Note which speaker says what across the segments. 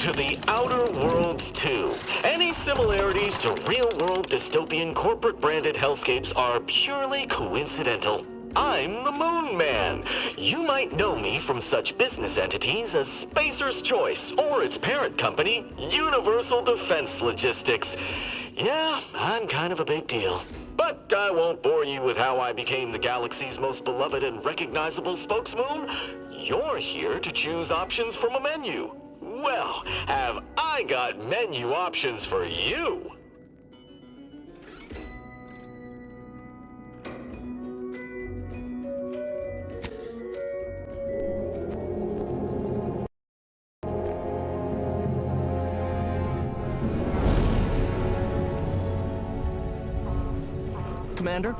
Speaker 1: to the Outer Worlds 2. Any similarities to real-world dystopian corporate-branded hellscapes are purely coincidental. I'm the Moon Man. You might know me from such business entities as Spacer's Choice or its parent company, Universal Defense Logistics. Yeah, I'm kind of a big deal. But I won't bore you with how I became the galaxy's most beloved and recognizable spokesmoon. You're here to choose options from a menu. Well, have I got menu options for you?
Speaker 2: Commander,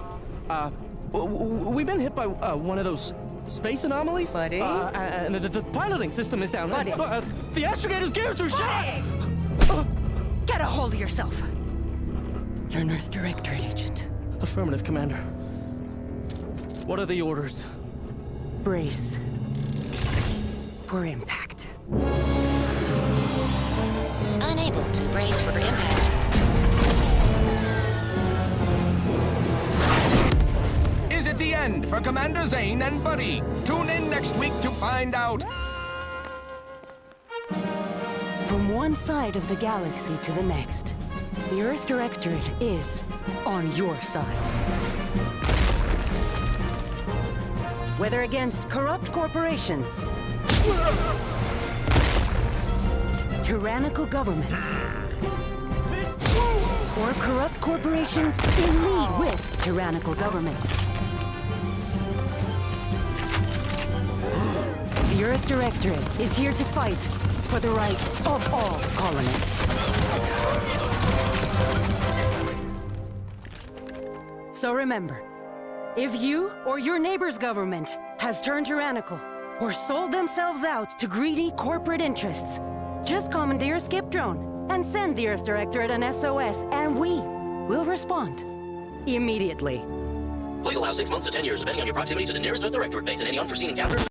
Speaker 2: we've been hit by one of those space anomalies.
Speaker 3: Buddy?
Speaker 2: And the piloting system is down.
Speaker 3: Buddy?
Speaker 2: The astrogator's gears are shot!
Speaker 3: Get a hold of yourself. You're an Earth Directorate agent.
Speaker 2: Affirmative, Commander. What are the orders?
Speaker 3: Brace for impact.
Speaker 4: Unable to brace for impact.
Speaker 5: Is it the end for Commander Zane and Buddy? Tune in next week to find out.
Speaker 3: From one side of the galaxy to the next, the Earth Directorate is on your side. Whether against corrupt corporations, tyrannical governments, or corrupt corporations in league with tyrannical governments. The Earth Directorate is here to fight for the rights of all colonists. So remember, if you or your neighbor's government has turned tyrannical or sold themselves out to greedy corporate interests, just commandeer a skip drone and send the Earth Directorate an SOS, and we will respond immediately.
Speaker 6: Please allow 6 months to 10 years, depending on your proximity to the nearest Earth Directorate base and any unforeseen encounters.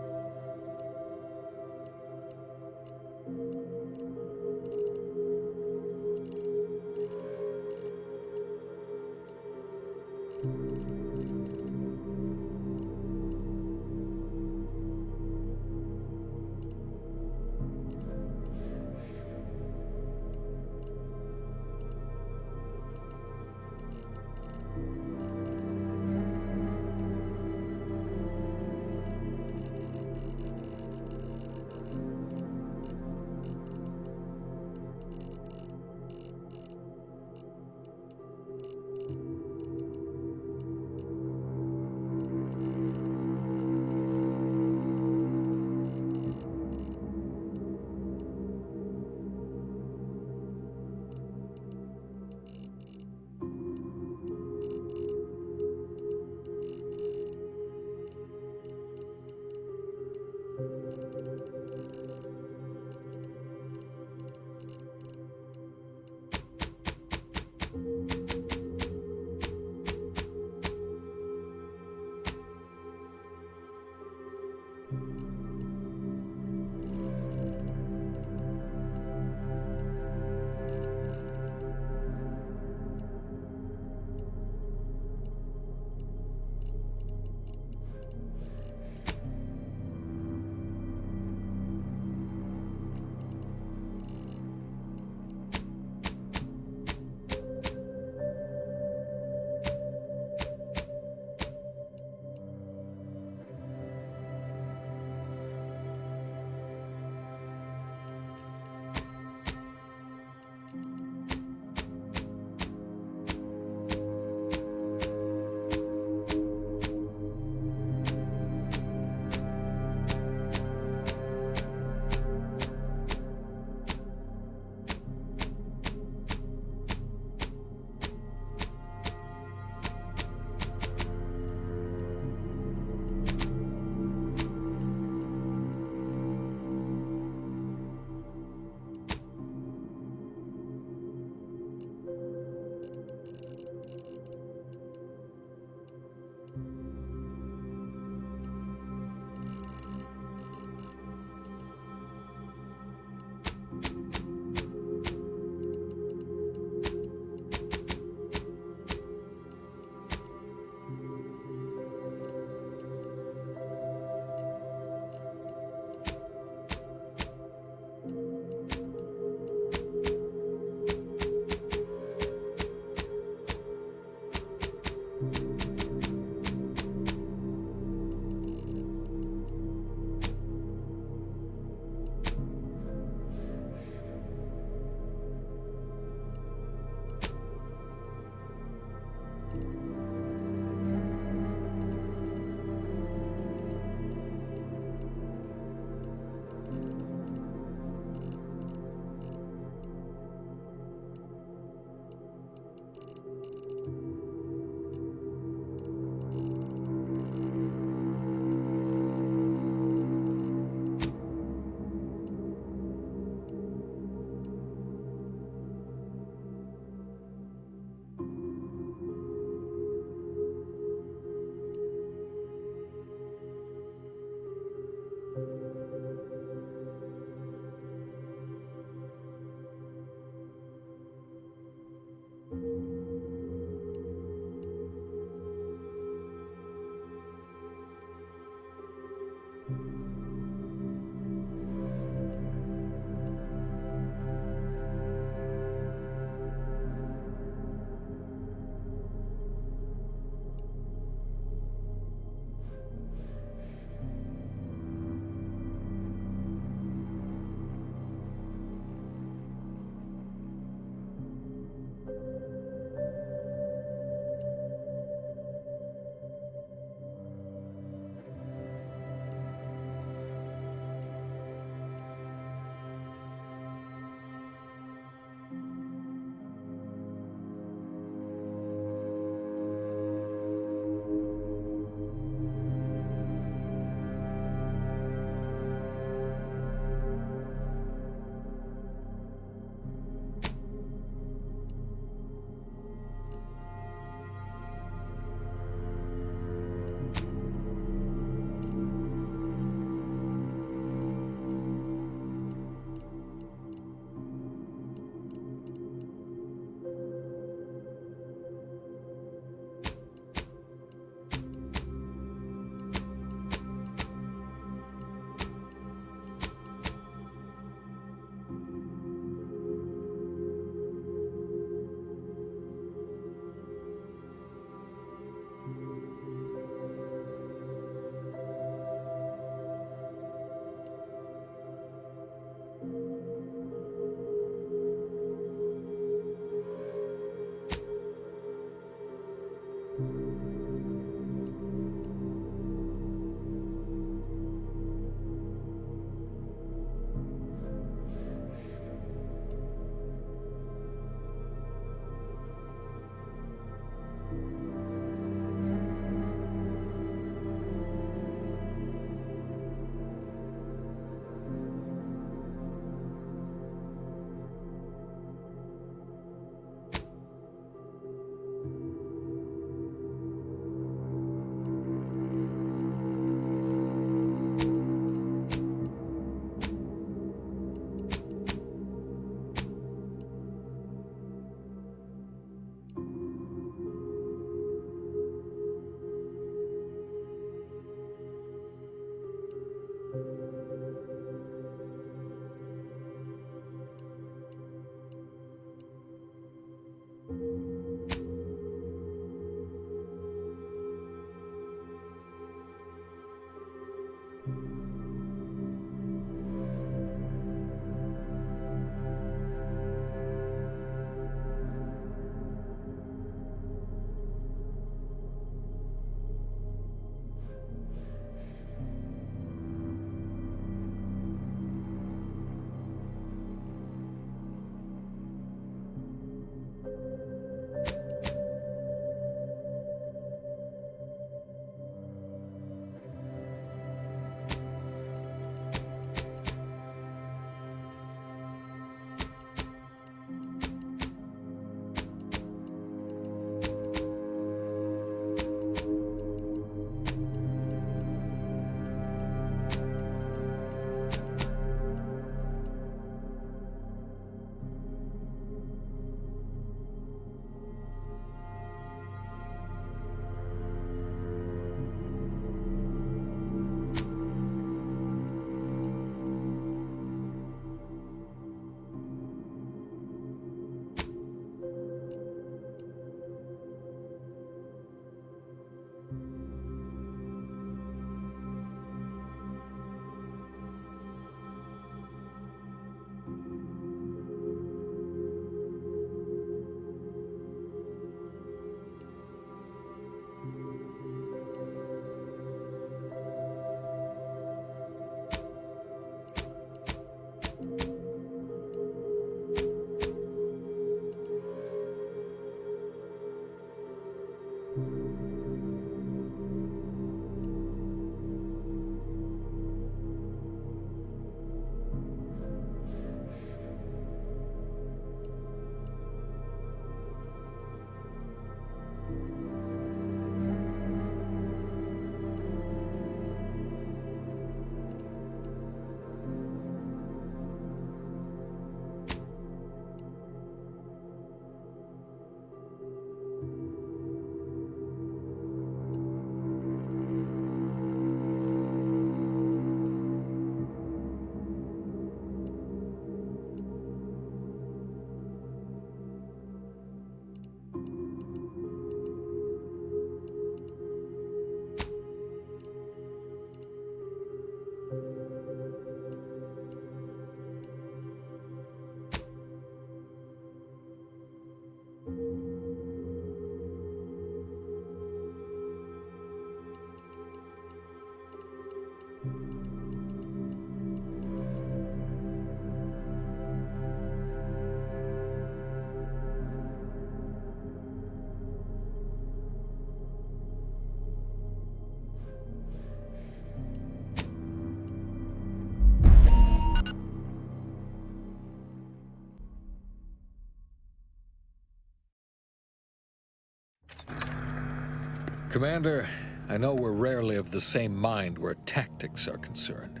Speaker 7: Commander, I know we're rarely of the same mind where tactics are concerned,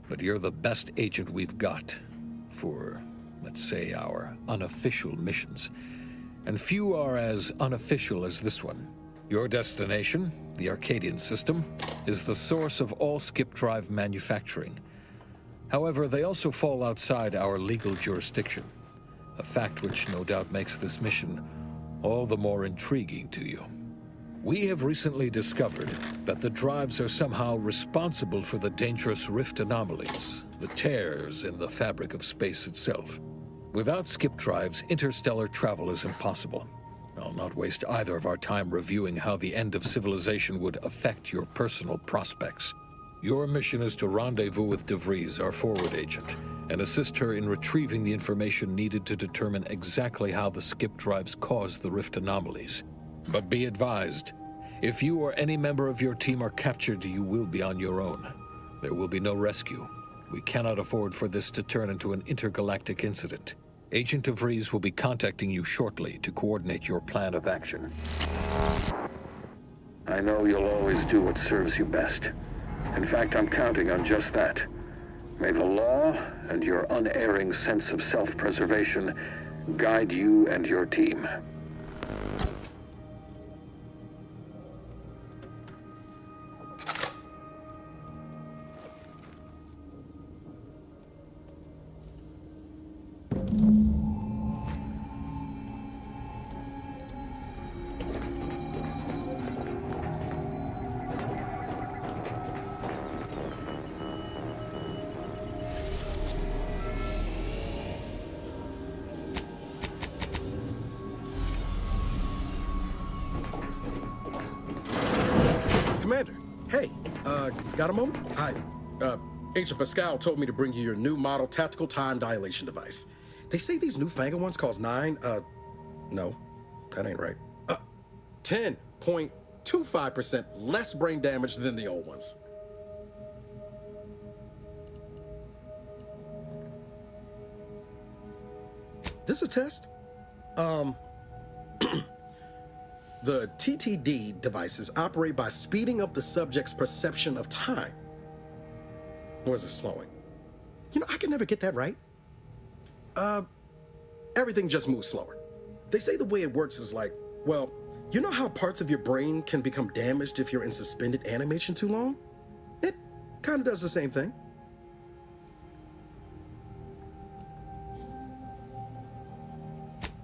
Speaker 7: but you're the best agent we've got for, let's say, our unofficial missions. And few are as unofficial as this one. Your destination, the Arcadian system, is the source of all skip drive manufacturing. However, they also fall outside our legal jurisdiction, a fact which no doubt makes this mission all the more intriguing to you. We have recently discovered that the drives are somehow responsible for the dangerous rift anomalies, the tears in the fabric of space itself. Without skip drives, interstellar travel is impossible. I'll not waste either of our time reviewing how the end of civilization would affect your personal prospects. Your mission is to rendezvous with DeVries, our forward agent, and assist her in retrieving the information needed to determine exactly how the skip drives cause the rift anomalies. But be advised, if you or any member of your team are captured, you will be on your own. There will be no rescue. We cannot afford for this to turn into an intergalactic incident. Agent DeVries will be contacting you shortly to coordinate your plan of action.
Speaker 8: I know you'll always do what serves you best. In fact, I'm counting on just that. May the law and your unerring sense of self-preservation guide you and your team.
Speaker 9: Commander, hey, got a moment? Hi, Agent Pascal told me to bring you your new model tactical time dilation device. They say these newfangled ones cause no, that ain't right. 10.25% less brain damage than the old ones. This a test? The TTD devices operate by speeding up the subject's perception of time. Or is it slowing? You know, I can never get that right. Everything just moves slower. They say the way it works is like, well, you know how parts of your brain can become damaged if you're in suspended animation too long? It kind of does the same thing.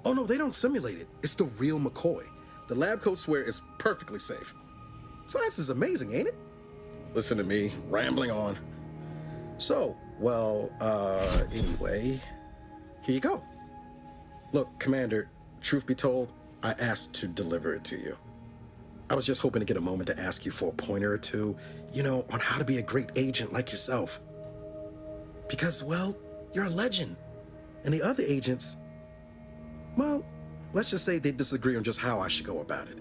Speaker 9: Oh no, they don't simulate it. It's the real McCoy. The lab coats swear it's perfectly safe. Science is amazing, ain't it? Listen to me, rambling on. So, well, anyway, here you go. Look, Commander, truth be told, I asked to deliver it to you. I was just hoping to get a moment to ask you for a pointer or two, you know, on how to be a great agent like yourself. Because, well, you're a legend. And the other agents, well, let's just say they disagree on just how I should go about it.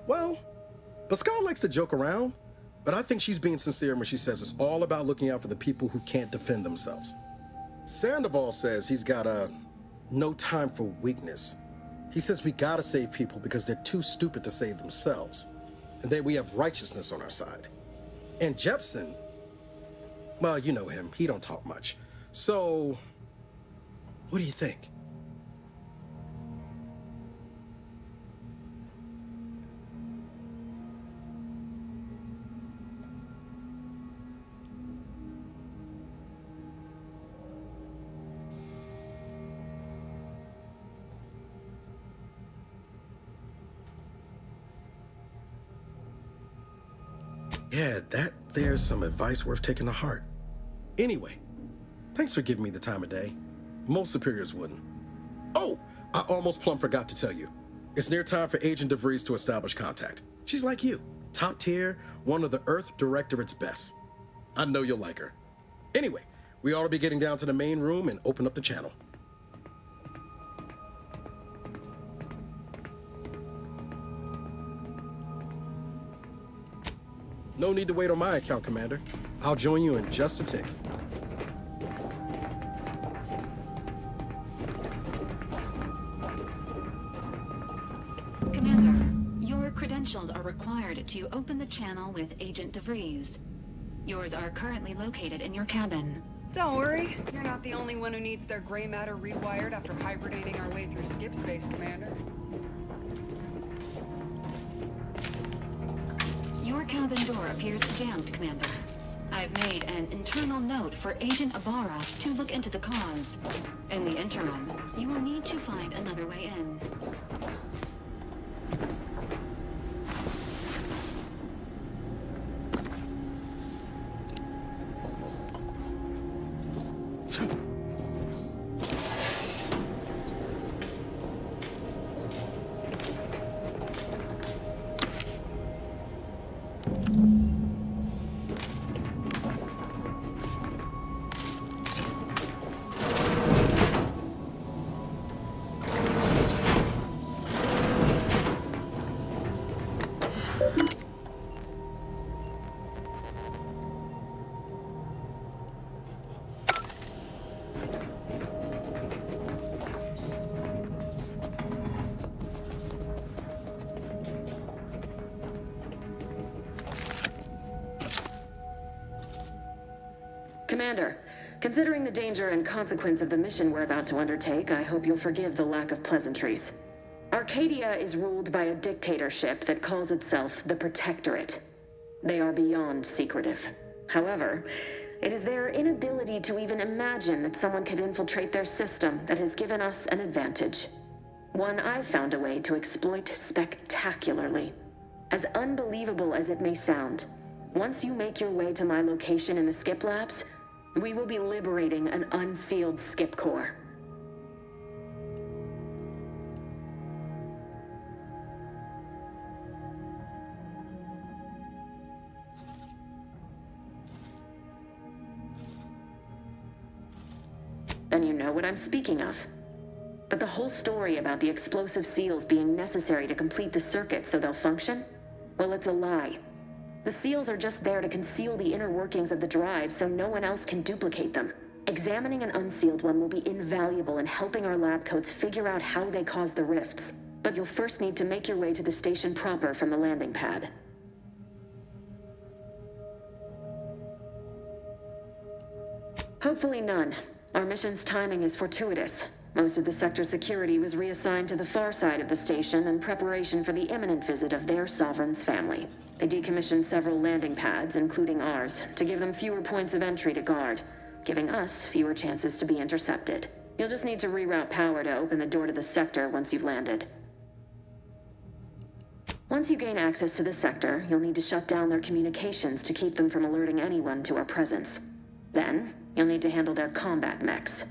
Speaker 9: Well, Pascal likes to joke around, but I think she's being sincere when she says it's all about looking out for the people who can't defend themselves. Sandoval says he's got no time for weakness. He says we gotta save people because they're too stupid to save themselves. And then we have righteousness on our side. And Jepson, well, you know him, he don't talk much. So, what do you think? Yeah, there's some advice worth taking to heart. Anyway, thanks for giving me the time of day. Most superiors wouldn't. Oh, I almost plumb forgot to tell you. It's near time for Agent DeVries to establish contact. She's like you, top tier, one of the Earth Directorate's best. I know you'll like her. Anyway, we ought to be getting down to the main room and open up the channel. No need to wait on my account, Commander. I'll join you in just a tick.
Speaker 10: Commander, your credentials are required to open the channel with Agent DeVries. Yours are currently located in your cabin.
Speaker 11: Don't worry, you're not the only one who needs their gray matter rewired after hibernating our way through skip space, Commander.
Speaker 10: Your cabin door appears jammed, Commander. I've made an internal note for Agent Ibarra to look into the cause. In the interim, you will need to find another way in.
Speaker 12: Commander, considering the danger and consequence of the mission we're about to undertake, I hope you'll forgive the lack of pleasantries. Arcadia is ruled by a dictatorship that calls itself the Protectorate. They are beyond secretive. However, it is their inability to even imagine that someone could infiltrate their system that has given us an advantage. One I've found a way to exploit spectacularly. As unbelievable as it may sound, once you make your way to my location in the Skip Labs, we will be liberating an unsealed Skip core. Then you know what I'm speaking of. But the whole story about the explosive seals being necessary to complete the circuit so they'll function? Well, it's a lie. The seals are just there to conceal the inner workings of the drive so no one else can duplicate them. Examining an unsealed one will be invaluable in helping our lab coats figure out how they cause the rifts. But you'll first need to make your way to the station proper from the landing pad. Hopefully none. Our mission's timing is fortuitous. Most of the sector's security was reassigned to the far side of the station in preparation for the imminent visit of their sovereign's family. They decommissioned several landing pads, including ours, to give them fewer points of entry to guard, giving us fewer chances to be intercepted. You'll just need to reroute power to open the door to the sector once you've landed. Once you gain access to the sector, you'll need to shut down their communications to keep them from alerting anyone to our presence. Then, you'll need to handle their combat mechs.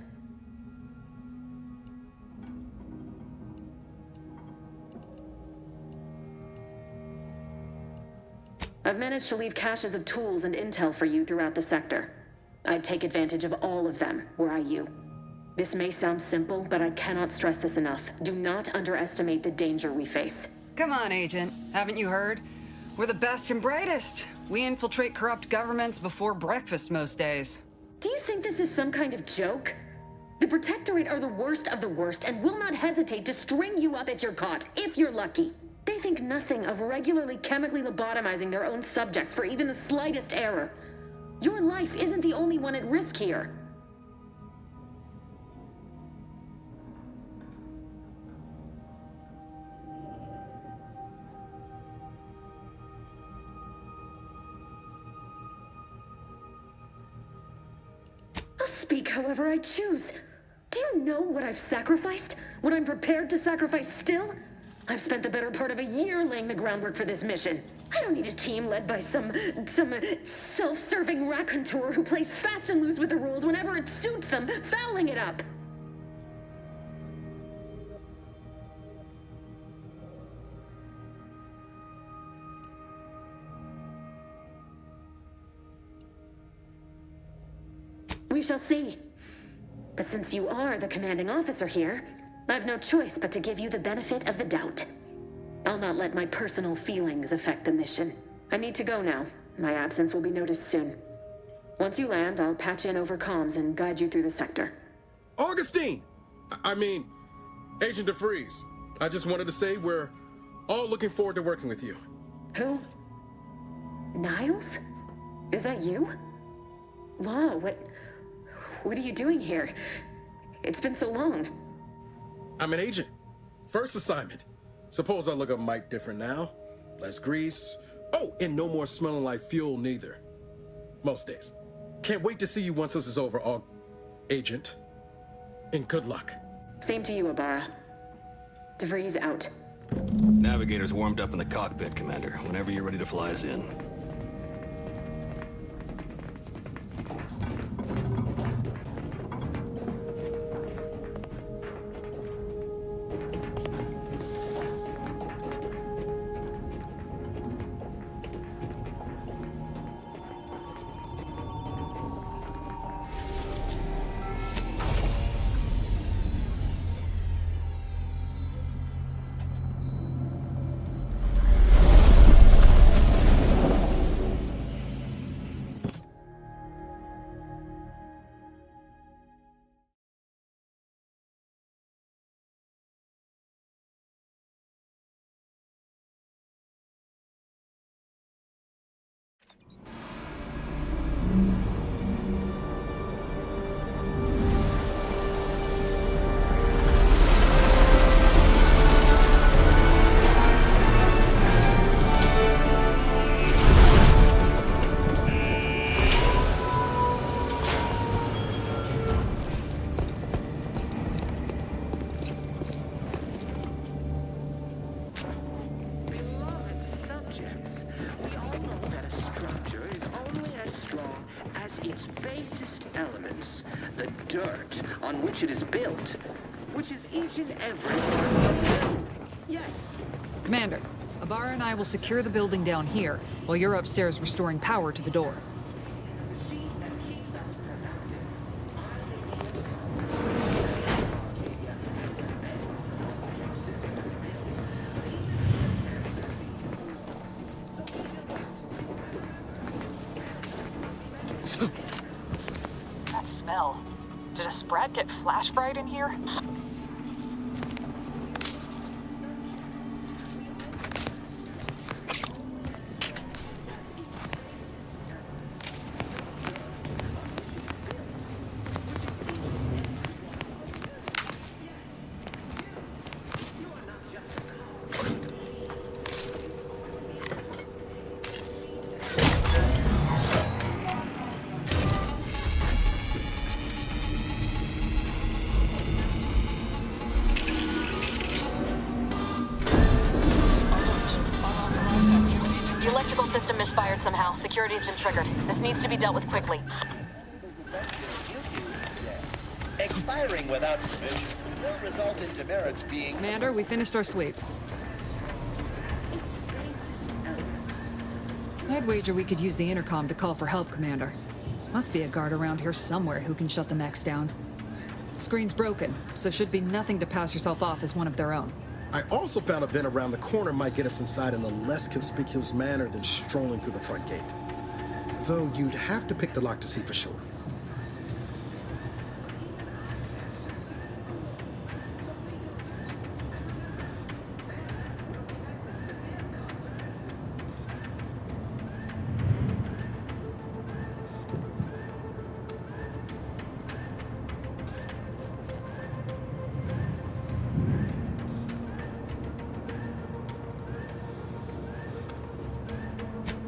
Speaker 12: I've managed to leave caches of tools and intel for you throughout the sector. I'd take advantage of all of them, were I you. This may sound simple, but I cannot stress this enough. Do not underestimate the danger we face.
Speaker 11: Come on, Agent. Haven't you heard? We're the best and brightest. We infiltrate corrupt governments before breakfast most days.
Speaker 12: Do you think this is some kind of joke? The Protectorate are the worst of the worst and will not hesitate to string you up if you're caught, if you're lucky. They think nothing of regularly chemically lobotomizing their own subjects for even the slightest error. Your life isn't the only one at risk here. I'll speak however I choose. Do you know what I've sacrificed? What I'm prepared to sacrifice still? I've spent the better part of a year laying the groundwork for this mission. I don't need a team led by some self-serving raconteur who plays fast and loose with the rules whenever it suits them, fouling it up. We shall see. But since you are the commanding officer here, I've no choice but to give you the benefit of the doubt. I'll not let my personal feelings affect the mission. I need to go now. My absence will be noticed soon. Once you land, I'll patch in over comms and guide you through the sector.
Speaker 9: Augustine! I mean, Agent DeFreeze. I just wanted to say we're all looking forward to working with you.
Speaker 12: Who? Niles? Is that you? Law, what are you doing here? It's been so long.
Speaker 9: I'm an agent. First assignment. Suppose I look a mite different now. Less grease. Oh, and no more smelling like fuel neither. Most days. Can't wait to see you once this is over, Agent. And good luck.
Speaker 12: Same to you, Ibarra. DeVries out.
Speaker 13: Navigator's warmed up in the cockpit, Commander. Whenever you're ready to fly us in.
Speaker 14: On which it is built, which is each and every part of the building. Yes.
Speaker 11: Commander, Ibarra and I will secure the building down here, while you're upstairs restoring power to the door.
Speaker 15: That smell. Did a Sprat get flash fried in here? Security has been triggered. This needs to be dealt with quickly.
Speaker 16: Expiring without permission will result in demerits being...
Speaker 11: Commander, we finished our sweep. I'd wager we could use the intercom to call for help, Commander. Must be a guard around here somewhere who can shut the mechs down. Screen's broken, so should be nothing to pass yourself off as one of their own.
Speaker 9: I also found a vent around the corner might get us inside in a less conspicuous manner than strolling through the front gate. Though you'd have to pick the lock to see for sure.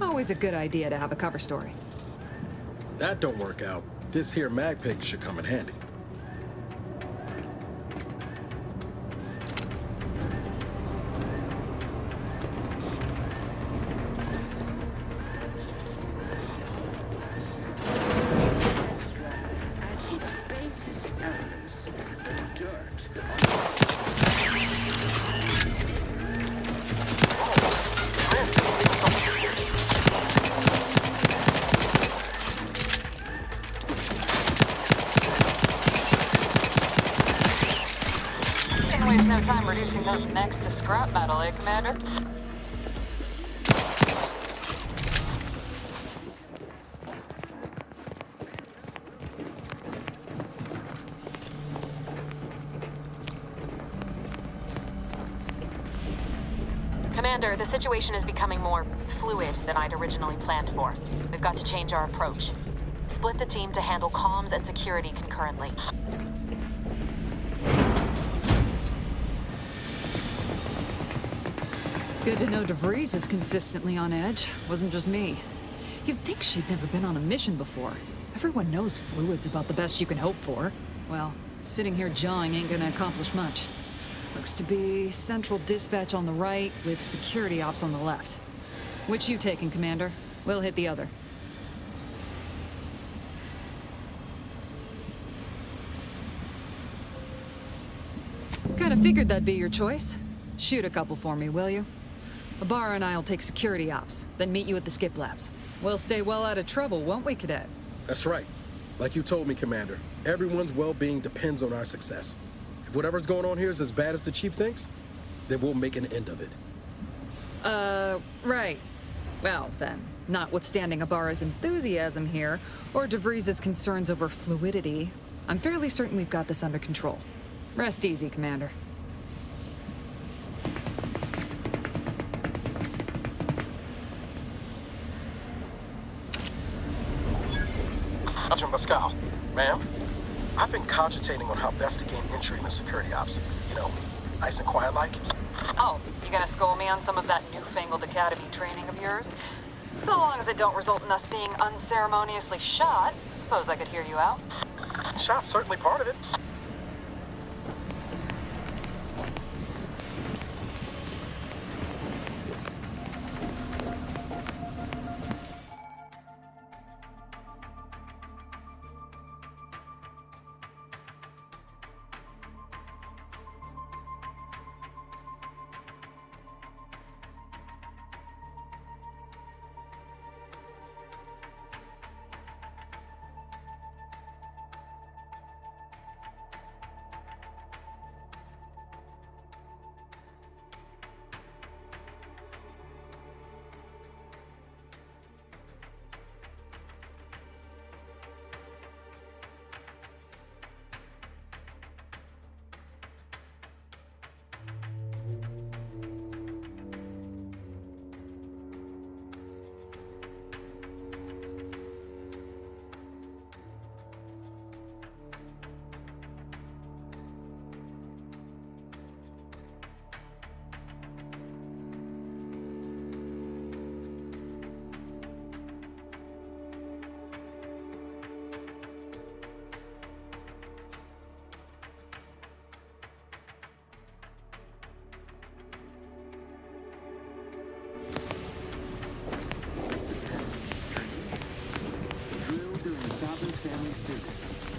Speaker 11: Always a good idea to have a cover story.
Speaker 9: That don't work out. This here mag pig should come in handy.
Speaker 15: No time reducing those mechs to scrap metal, eh, Commander? Commander, the situation is becoming more fluid than I'd originally planned for. We've got to change our approach. Split the team to handle comms and security concurrently.
Speaker 11: Good to know DeVries is consistently on edge. Wasn't just me. You'd think she'd never been on a mission before. Everyone knows fluid's about the best you can hope for. Well, sitting here jawing ain't gonna accomplish much. Looks to be central dispatch on the right with security ops on the left. Which you taking, Commander? We'll hit the other. Kinda figured that'd be your choice. Shoot a couple for me, will you? Ibarra and I'll take security ops, then meet you at the skip labs. We'll stay well out of trouble, won't we, Cadet?
Speaker 9: That's right. Like you told me, Commander, everyone's well-being depends on our success. If whatever's going on here is as bad as the Chief thinks, then we'll make an end of it.
Speaker 11: Right. Well, then, notwithstanding Ibarra's enthusiasm here, or DeVries' concerns over fluidity, I'm fairly certain we've got this under control. Rest easy, Commander.
Speaker 17: Agent Pascal, ma'am, I've been cogitating on how best to gain entry into security ops. You know, nice and quiet like.
Speaker 15: Oh, you gonna school me on some of that newfangled academy training of yours? So long as it don't result in us being unceremoniously shot, suppose I could hear you out.
Speaker 17: Shot's certainly part of it.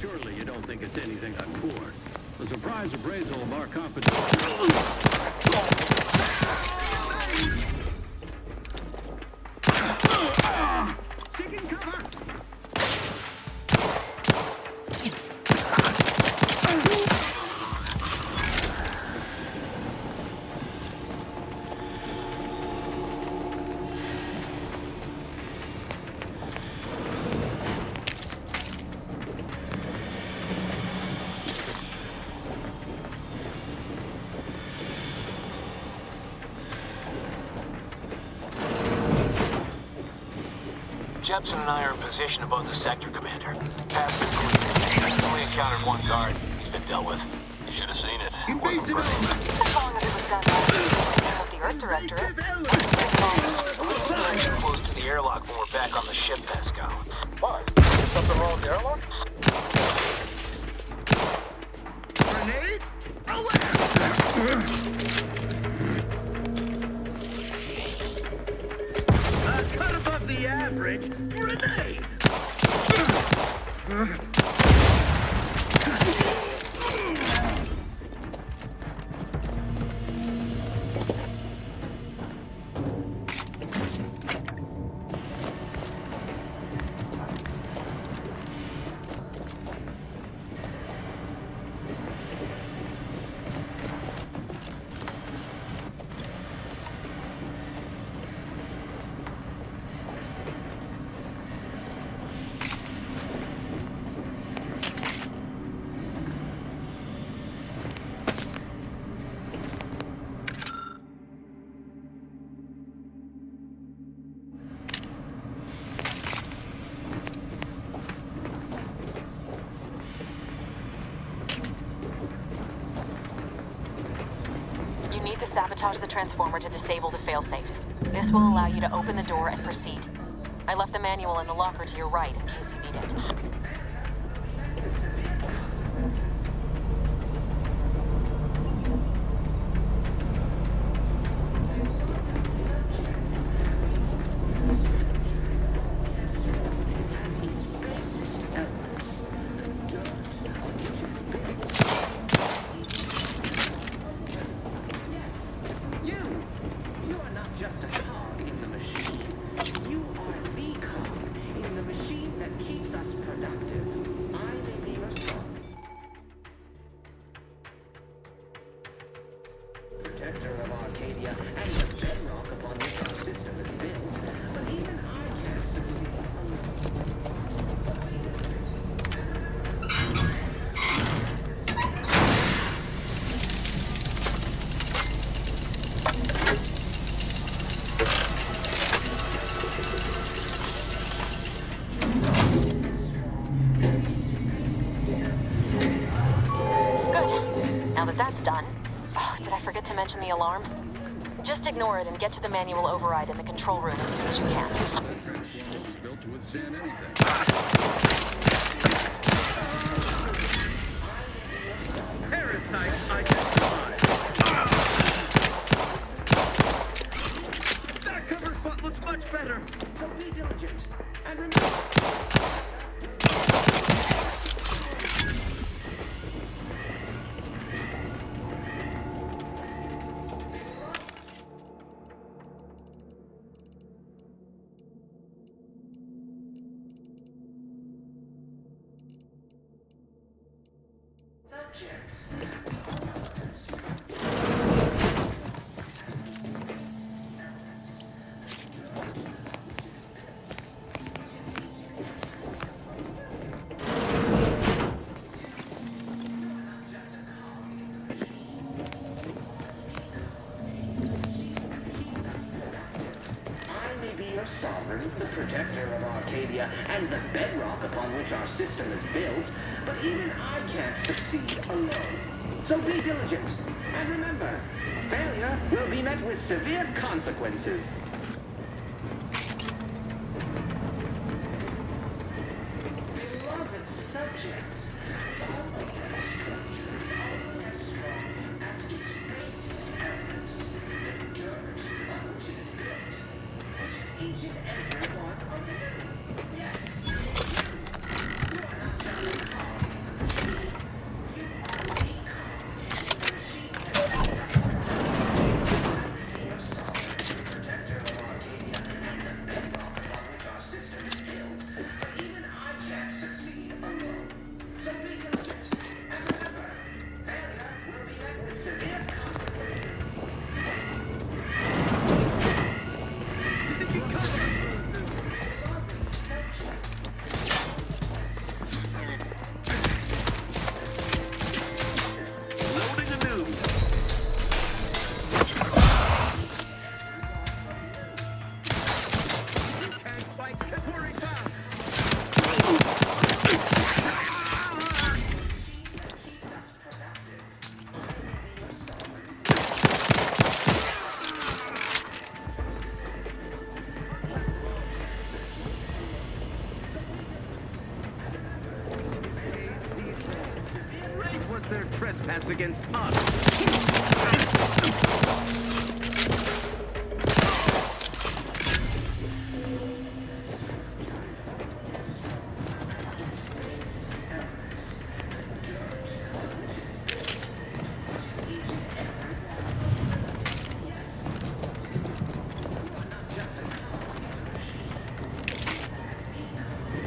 Speaker 18: Surely you don't think it's anything untoward. The surprise appraisal of our competition. Seeking cover!
Speaker 19: Jepson and I are in position above the sector, Commander. Path's been cleared. Only encountered one guard. He's been dealt with. You should have seen it.
Speaker 15: As long as it was done by the Earth Directorate.
Speaker 19: Close to the airlock when we're back on the ship, Pascal.
Speaker 17: Why? Is something wrong with the airlock?
Speaker 18: Grenade? Cut above the average. Grenade!
Speaker 15: to sabotage the transformer to disable the failsafes. This will allow you to open the door and proceed. I left the manual in the locker to your right in case you need it. The alarm? Just ignore it and get to the manual override in the control room as soon as you can.
Speaker 18: Built to withstand anything. Parasites identified. That cover spot looks much better. So be diligent and remember.
Speaker 14: Sovereign, the protector of Arcadia, and the bedrock upon which our system is built, but even I can't succeed alone. So be diligent, and remember, failure will be met with severe consequences. Beloved subjects, follow that structure, follow that strong as its basest elements, the dirt on which it is built. Each and every one of them. Yes. You are not just a cog in the machine. You are the cog in the machine that be your sovereign, the protector of Arcadia, and the bedrock upon which our system is built. But even I can't succeed alone. So be diligent. And remember, failure will be met with severe consequences.
Speaker 18: Their trespass against us.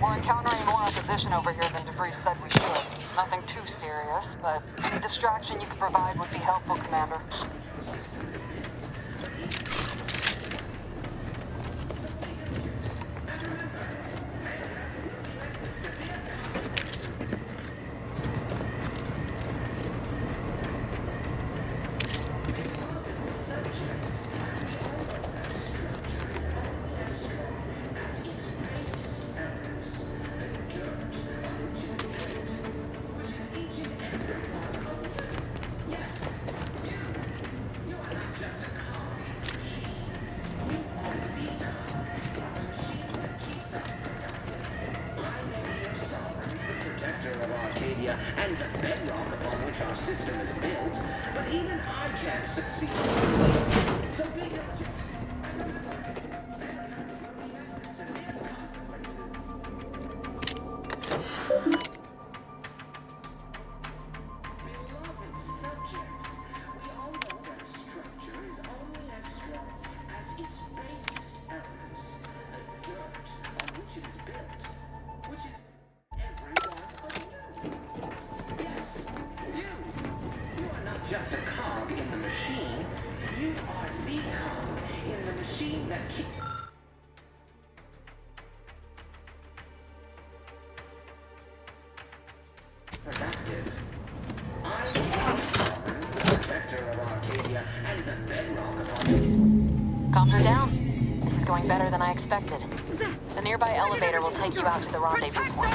Speaker 15: We're encountering more opposition over here than Debris said we should. Nothing too serious, but any distraction you could provide would be helpful, Commander.
Speaker 14: built, but even I can't succeed. So be diligent. Just a cog in the machine. You are the cog in the machine that keeps... productive. I'm the protector of Arcadia and the bedrock of Arcadia.
Speaker 15: Comms are down. This is going better than I expected. The nearby elevator will take you out to the rendezvous point.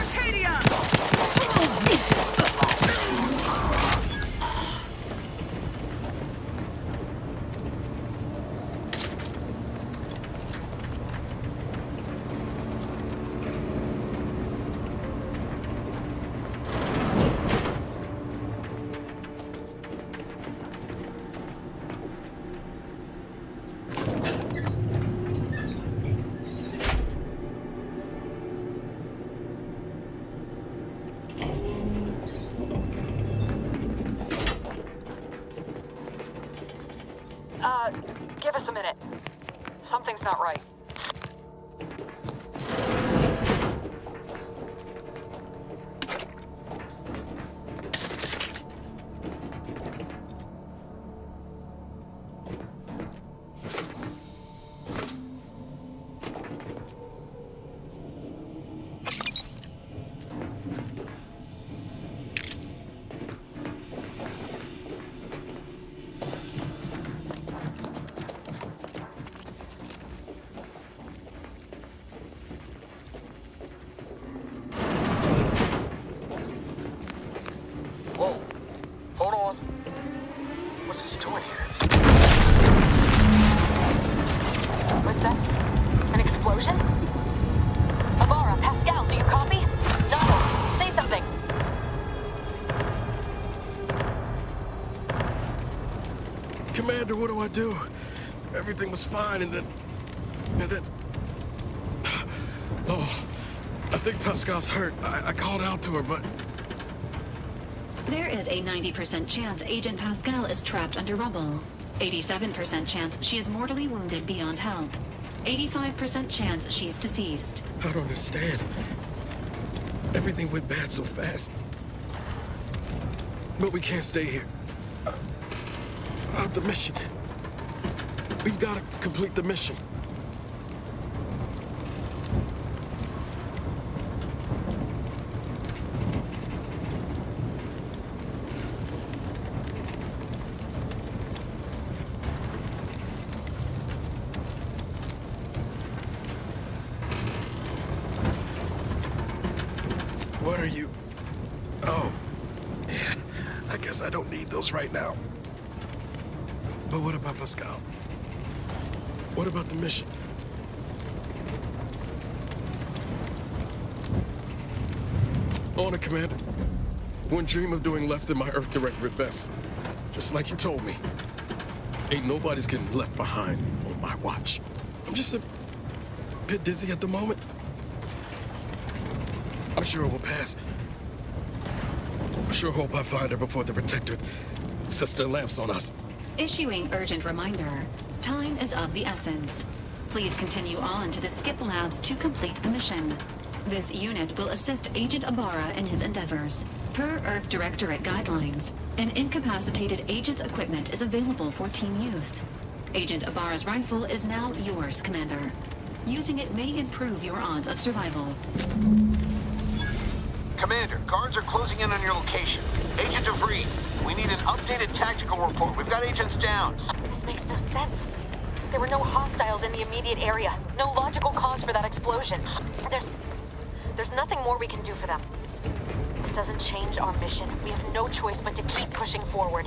Speaker 15: Give us a minute. Something's not right.
Speaker 9: Commander, what do I do? Everything was fine, and then... Oh, I think Pascal's hurt. I called out to her, but...
Speaker 10: There is a 90% chance Agent Pascal is trapped under rubble. 87% chance she is mortally wounded beyond help. 85% chance she's deceased.
Speaker 9: I don't understand. Everything went bad so fast. But we can't stay here. The mission. We've got to complete the mission. What are you? Oh, yeah, I guess I don't need those right now. But what about Pascal? What about the mission? Honor, Commander. Wouldn't dream of doing less than my Earth Director at best. Just like you told me. Ain't nobody's getting left behind on my watch. I'm just a bit dizzy at the moment. I'm sure it will pass. I sure hope I find her before the Protector sets their lamps on us.
Speaker 10: Issuing urgent reminder. Time is of the essence. Please continue on to the Skip Labs to complete the mission. This unit will assist Agent Ibarra in his endeavors. Per Earth Directorate guidelines, an incapacitated agent's equipment is available for team use. Agent Ibarra's rifle is now yours, Commander. Using it may improve your odds of survival.
Speaker 19: Commander, guards are closing in on your location. Agent DeVries, we need an updated tactical report. We've got agents down.
Speaker 15: This makes no sense. There were no hostiles in the immediate area. No logical cause for that explosion. There's nothing more we can do for them. This doesn't change our mission. We have no choice but to keep pushing forward.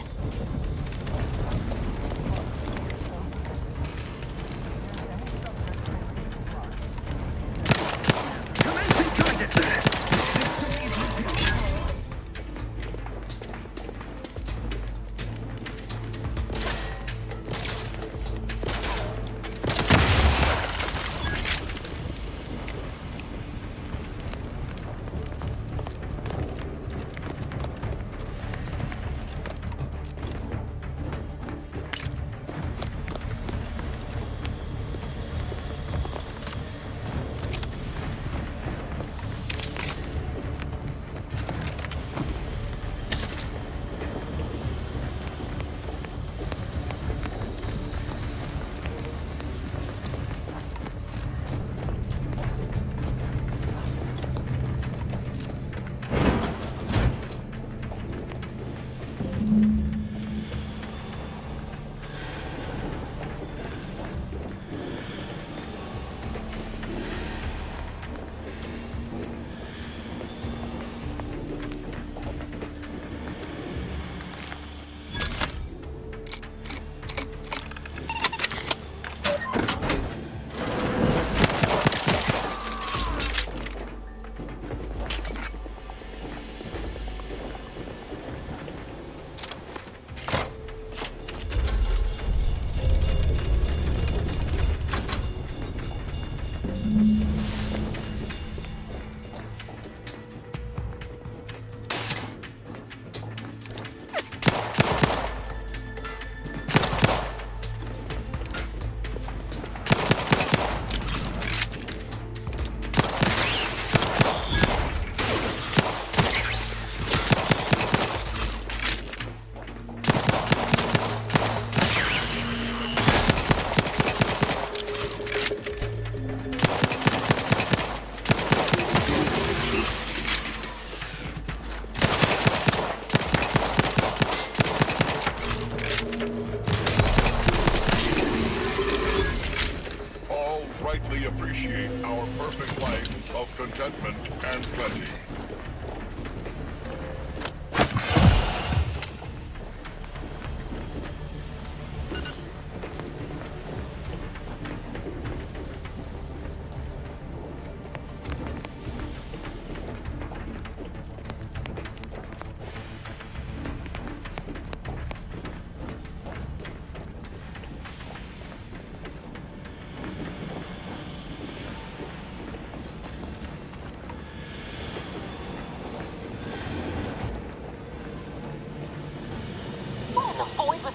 Speaker 20: appreciate our perfect life of contentment and plenty.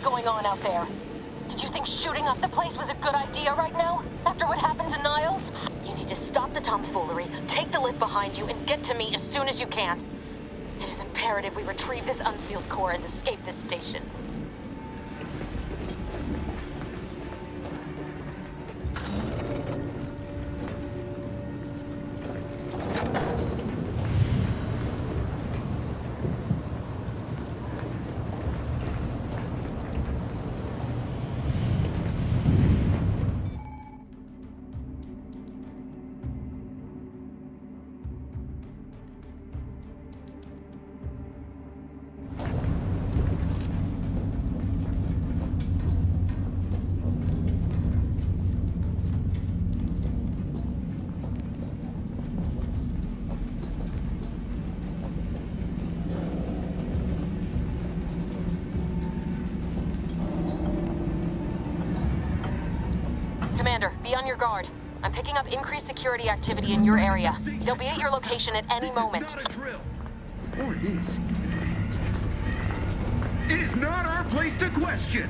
Speaker 15: Going on out there? Did you think shooting up the place was a good idea right now? After what happened to Niles? You need to stop the tomfoolery, take the lift behind you, and get to me as soon as you can. It is imperative we retrieve this unsealed core and escape this station. Commander, be on your guard. I'm picking up increased security activity in your area. They'll be at your location at any moment.
Speaker 21: Not a drill. Or it is. It is not our place to question.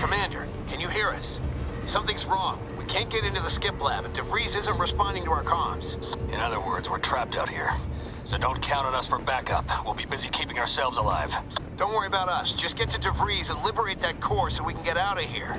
Speaker 19: Commander, can you hear us? Something's wrong. We can't get into the skip lab, and DeVries isn't responding to our comms. In other words, we're trapped out here. So don't count on us for backup. We'll be busy keeping ourselves alive. Don't worry about us. Just get to DeVries and liberate that core so we can get out of here.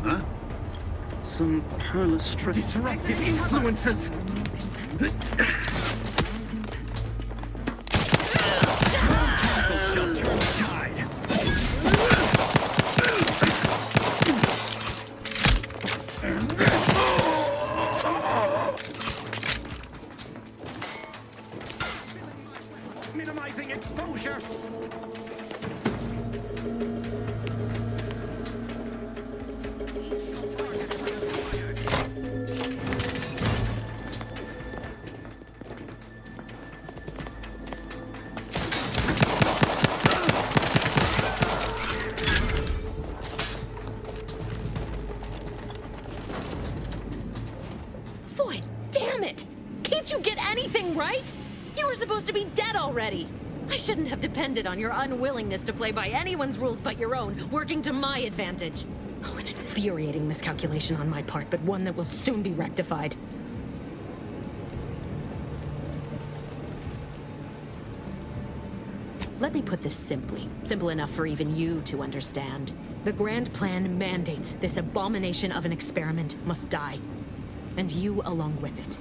Speaker 21: Huh? Some perlustrate disruptive influences. Minimizing exposure.
Speaker 15: right? You were supposed to be dead already. I shouldn't have depended on your unwillingness to play by anyone's rules but your own, working to my advantage. Oh, an infuriating miscalculation on my part, but one that will soon be rectified. Let me put this simply. Simple enough for even you to understand. The Grand Plan mandates this abomination of an experiment must die. And you along with it.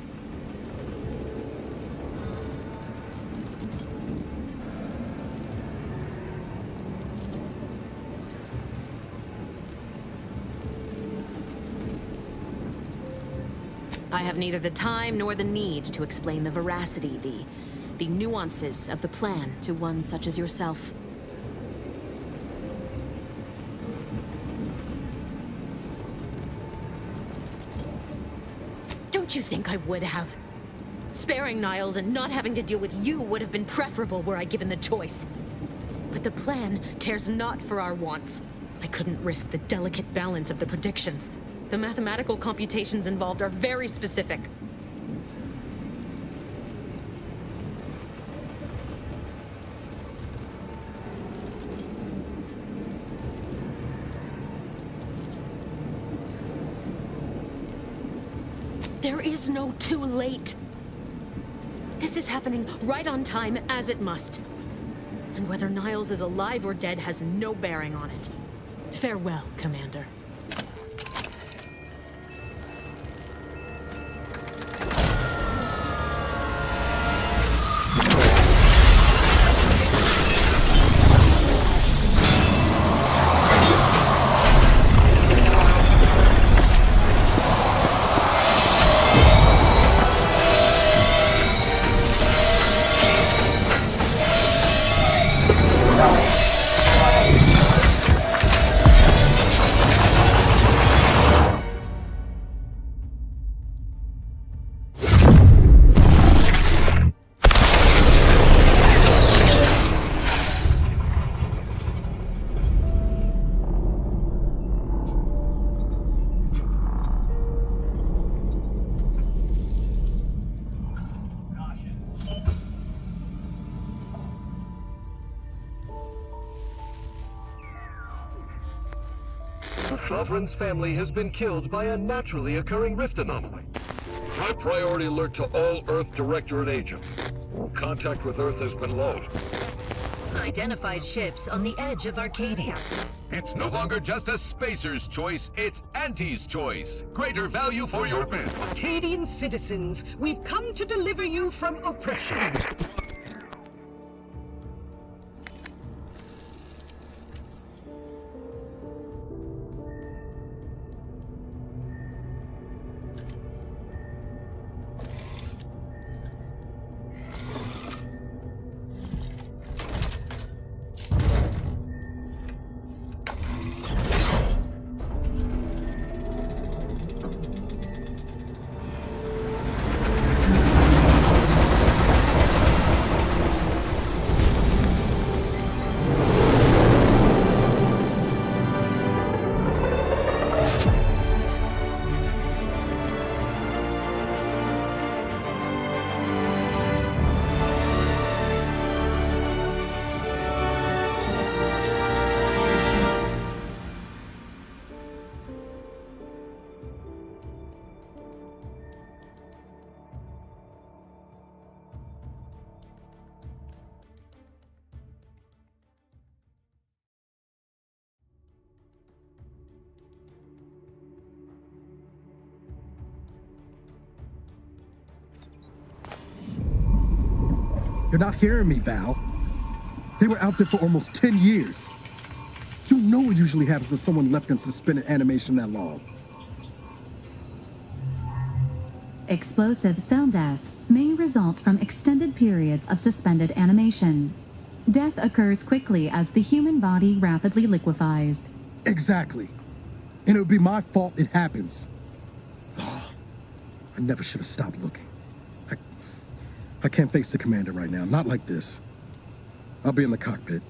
Speaker 15: I have neither the time nor the need to explain the veracity, the nuances of the plan to one such as yourself. Don't you think I would have? Sparing Niles and not having to deal with you would have been preferable were I given the choice. But the plan cares not for our wants. I couldn't risk the delicate balance of the predictions. The mathematical computations involved are very specific. There is no too late. This is happening right on time, as it must. And whether Niles is alive or dead has no bearing on it. Farewell, Commander.
Speaker 1: Lovren's family has been killed by a naturally occurring rift anomaly.
Speaker 8: High priority alert to all Earth Directorate agents. Contact with Earth has been low.
Speaker 22: Identified ships on the edge of Arcadia.
Speaker 5: It's no longer just a spacer's choice, it's Auntie's choice. Greater value for your men.
Speaker 22: Arcadian citizens, we've come to deliver you from oppression.
Speaker 9: You're not hearing me, Val. They were out there for almost 10 years. You know what usually happens to someone left in suspended animation that long.
Speaker 23: Explosive cell death may result from extended periods of suspended animation. Death occurs quickly as the human body rapidly liquefies.
Speaker 9: Exactly. And it would be my fault it happens. Oh, I never should have stopped looking. I can't face the commander right now, not like this. I'll be in the cockpit.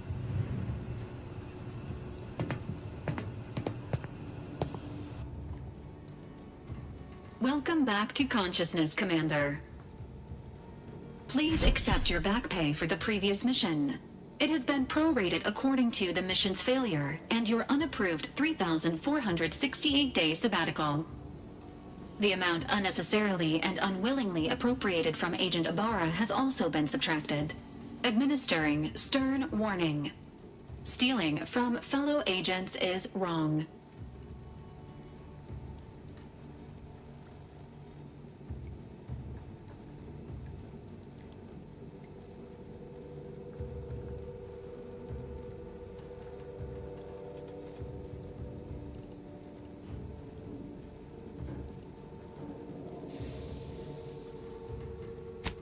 Speaker 10: Welcome back to consciousness, Commander. Please accept your back pay for the previous mission. It has been prorated according to the mission's failure and your unapproved 3,468-day sabbatical. The amount unnecessarily and unwillingly appropriated from Agent Ibarra has also been subtracted. Administering stern warning. Stealing from fellow agents is wrong.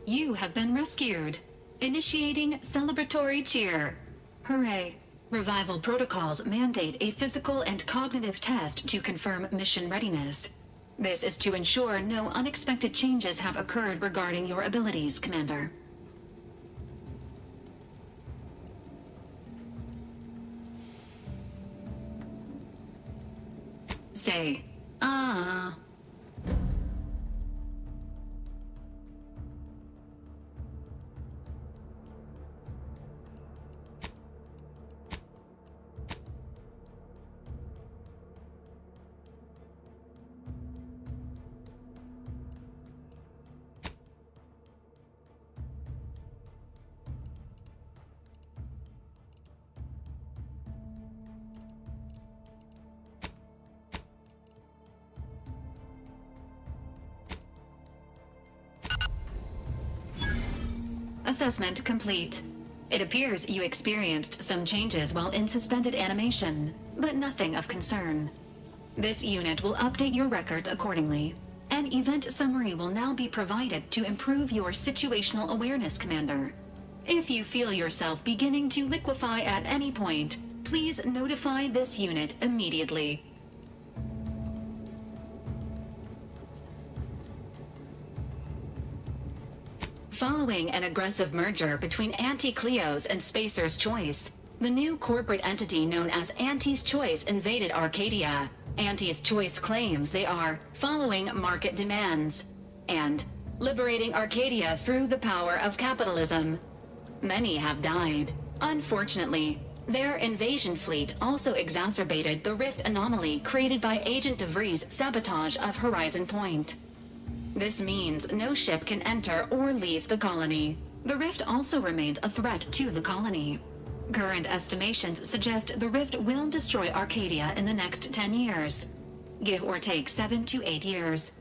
Speaker 10: You have been rescued. Initiating celebratory cheer. Hooray. Revival protocols mandate a physical and cognitive test to confirm mission readiness. This is to ensure no unexpected changes have occurred regarding your abilities, Commander. Say, ah. Assessment complete. It appears you experienced some changes while in suspended animation, but nothing of concern. This unit will update your records accordingly. An event summary will now be provided to improve your situational awareness, Commander. If you feel yourself beginning to liquefy at any point, please notify this unit immediately. Following an aggressive merger between Anti-Cleo's and Spacer's Choice, the new corporate entity known as Anti's Choice invaded Arcadia. Anti's Choice claims they are following market demands and liberating Arcadia through the power of capitalism. Many have died. Unfortunately, their invasion fleet also exacerbated the rift anomaly created by Agent DeVries' sabotage of Horizon Point. This means no ship can enter or leave the colony. The rift also remains a threat to the colony. Current estimations suggest the rift will destroy Arcadia in the next 10 years. Give or take 7 to 8 years.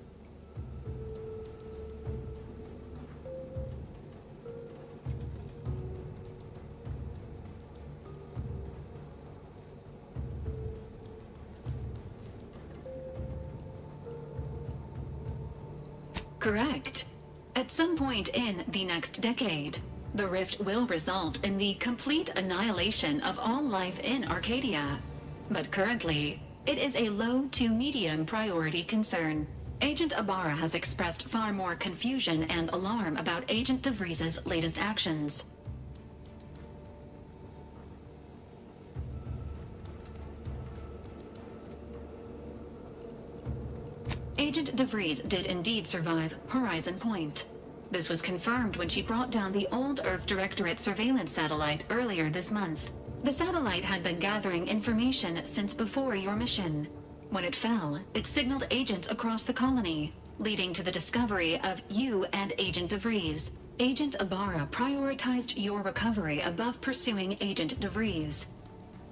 Speaker 10: Correct. At some point in the next decade, the rift will result in the complete annihilation of all life in Arcadia. But currently, it is a low to medium priority concern. Agent Ibarra has expressed far more confusion and alarm about Agent DeVries' latest actions. Agent DeVries did indeed survive Horizon Point. This was confirmed when she brought down the old Earth Directorate surveillance satellite earlier this month. The satellite had been gathering information since before your mission. When it fell, it signaled agents across the colony, leading to the discovery of you and Agent DeVries. Agent Ibarra prioritized your recovery above pursuing Agent DeVries.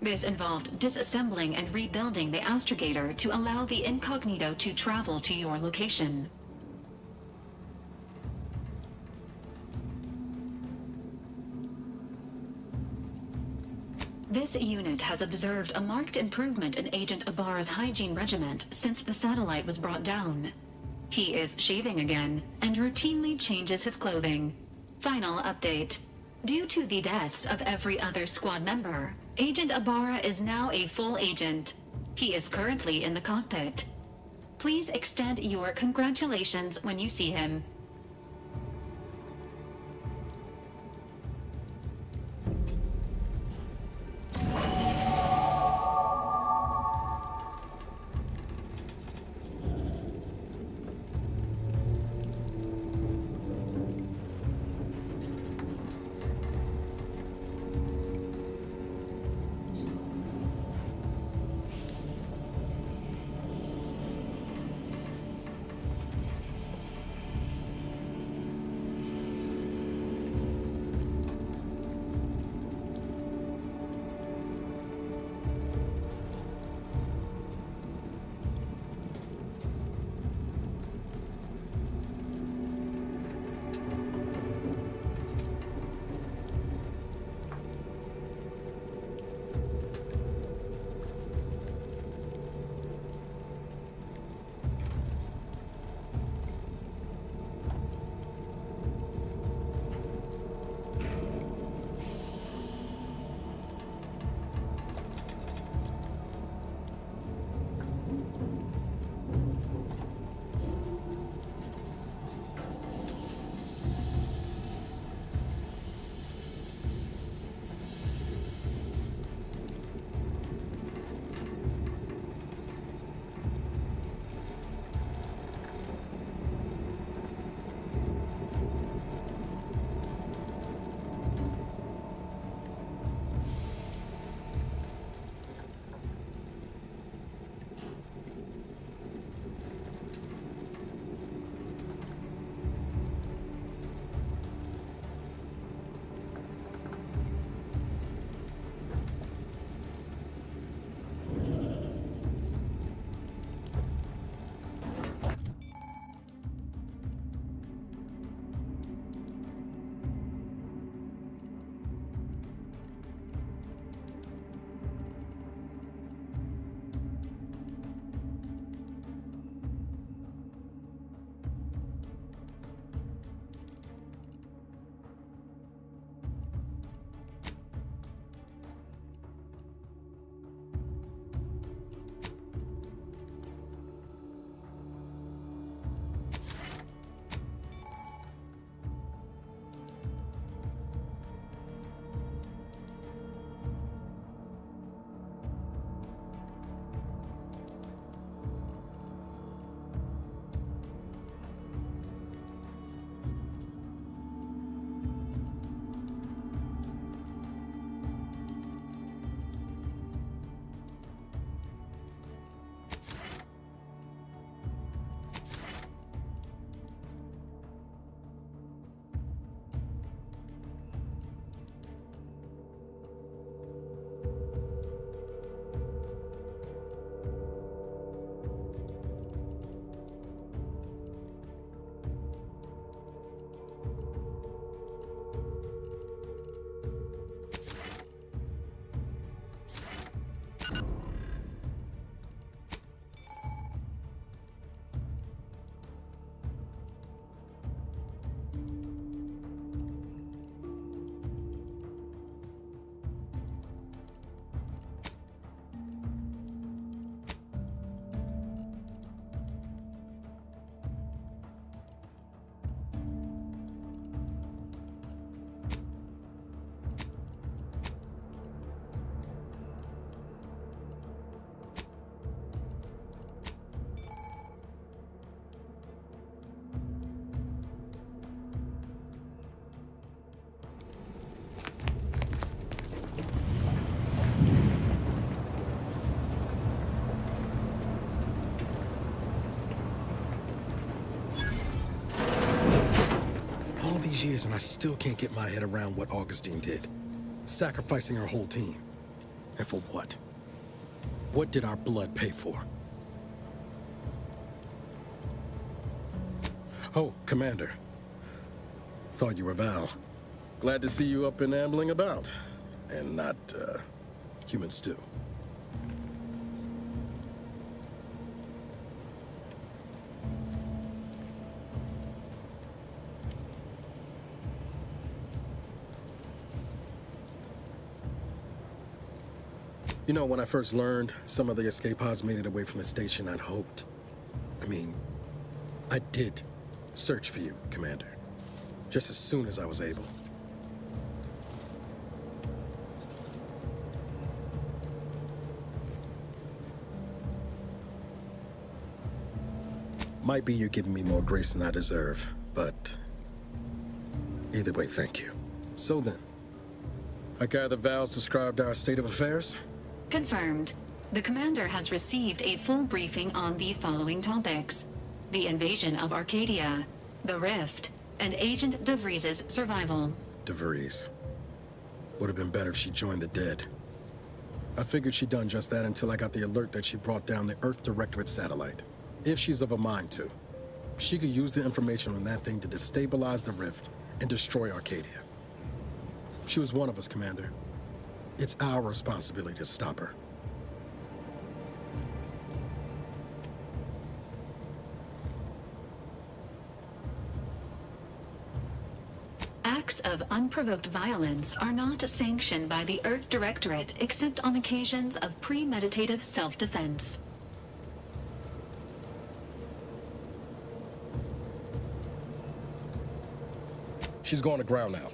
Speaker 10: This involved disassembling and rebuilding the astrogator to allow the incognito to travel to your location. This unit has observed a marked improvement in Agent Ibarra's hygiene regiment since the satellite was brought down. He is shaving again and routinely changes his clothing. Final update. Due to the deaths of every other squad member, Agent Ibarra is now a full agent. He is currently in the cockpit. Please extend your congratulations when you see him.
Speaker 9: these years and I still can't get my head around what Augustine did. Sacrificing her whole team. And for what? What did our blood pay for? Oh, Commander. Thought you were Val. Glad to see you up and ambling about. And not, human stew. You know, when I first learned some of the escape pods made it away from the station, I'd hoped. I did search for you, Commander. Just as soon as I was able. Might be you're giving me more grace than I deserve, but either way, thank you. So then, I gather Val's described our state of affairs?
Speaker 10: Confirmed. The commander has received a full briefing on the following topics: the invasion of Arcadia, the Rift, and Agent DeVries' survival.
Speaker 9: DeVries. Would have been better if she joined the dead. I figured she'd done just that until I got the alert that she brought down the Earth Directorate satellite. If she's of a mind to, she could use the information on that thing to destabilize the Rift and destroy Arcadia. She was one of us, Commander. It's our responsibility to stop her.
Speaker 10: Acts of unprovoked violence are not sanctioned by the Earth Directorate except on occasions of premeditative self-defense.
Speaker 9: She's going to ground now,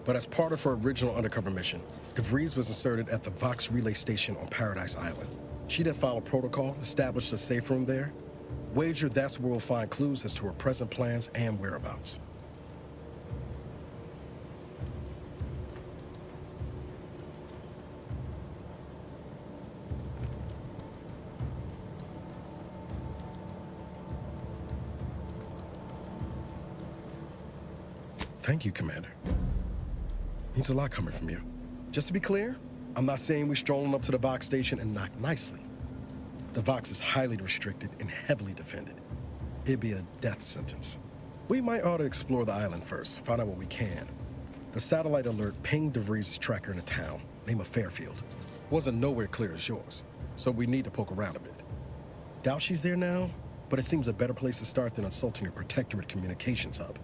Speaker 9: but as part of her original undercover mission, DeVries was inserted at the Vox Relay Station on Paradise Island. She then followed protocol, established a safe room there. Wager that's where we'll find clues as to her present plans and whereabouts. Thank you, Commander. Means a lot coming from you. Just to be clear, I'm not saying we're strolling up to the Vox station and knock nicely. The Vox is highly restricted and heavily defended. It'd be a death sentence. We might ought to explore the island first, find out what we can. The satellite alert pinged DeVries' tracker in a town, name of Fairfield. Wasn't nowhere clear as yours, so we need to poke around a bit. Doubt she's there now, but it seems a better place to start than insulting your Protectorate communications hub.